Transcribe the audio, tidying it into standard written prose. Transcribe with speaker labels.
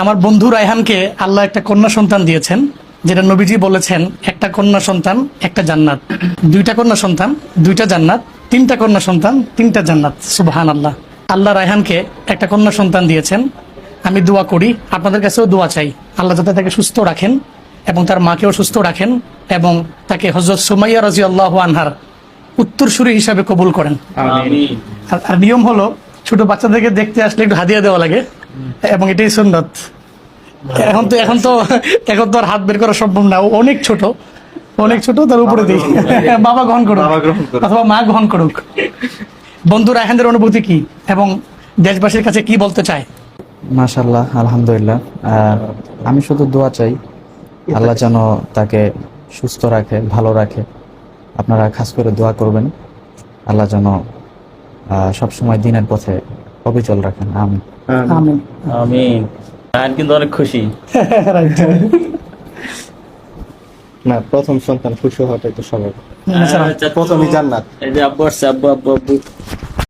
Speaker 1: আমার বন্ধু রায়হানকে আল্লাহ একটা কন্যা সন্তান দিয়েছেন, যেটা নবীজি বলেছেন একটা কন্যা সন্তান একটা জান্নাত, দুইটা কন্যা সন্তান দুইটা জান্নাত, তিনটা কন্যা সন্তান তিনটা জান্নাত। সুবহানাল্লাহ। আল্লাহ রায়হানকে একটা কন্যা সন্তান দিয়েছেন। আমি দোয়া করি, আপনাদের কাছেও দোয়া চাই, আল্লাহ যাতে তাকে সুস্থ রাখেন এবং তার মাকেও সুস্থ রাখেন এবং তাকে হযরত সুমাইয়া রাদিয়াল্লাহু আনহার উত্তরসূরি হিসাবে কবুল করেন।
Speaker 2: আমিন।
Speaker 1: আর নিয়ম হলো ছোট বাচ্চাদেরকে দেখতে আসলে একটু হাদিয়া দেওয়া লাগে এবং এটাই সুন্নত। এখন তো আর হাত বের করা সম্ভব না, ও অনেক ছোট, তার উপরে দিই বাবা গ্রহণ করুক অথবা মা গ্রহণ করুক। বন্ধু রায়হানদের অনুভূতি কি এবং দেশবাসীর কাছে কি বলতে চায়?
Speaker 3: মাশাআল্লাহ, আলহামদুলিল্লাহ। আমি শুধু দোয়া চাই আল্লাহ যেন তাকে সুস্থ রাখে, ভালো রাখে। আপনারা খাস করে দোয়া করবেন আল্লাহ যেন সবসময় দিনের পথে অবিচল রাখেন। আমিন।
Speaker 1: আমিন।
Speaker 2: আমিন। রায়হান কিন্তু অনেক খুশি।
Speaker 1: Right.
Speaker 4: না, প্রথম সন্তান খুশি হওয়াটাই তো স্বাভাবিক।
Speaker 1: আচ্ছা।
Speaker 2: আচ্ছা,
Speaker 4: প্রথমই জান্নাত।
Speaker 2: এই যে আব্বু আসছে, আব্বু আব্বু আব্বু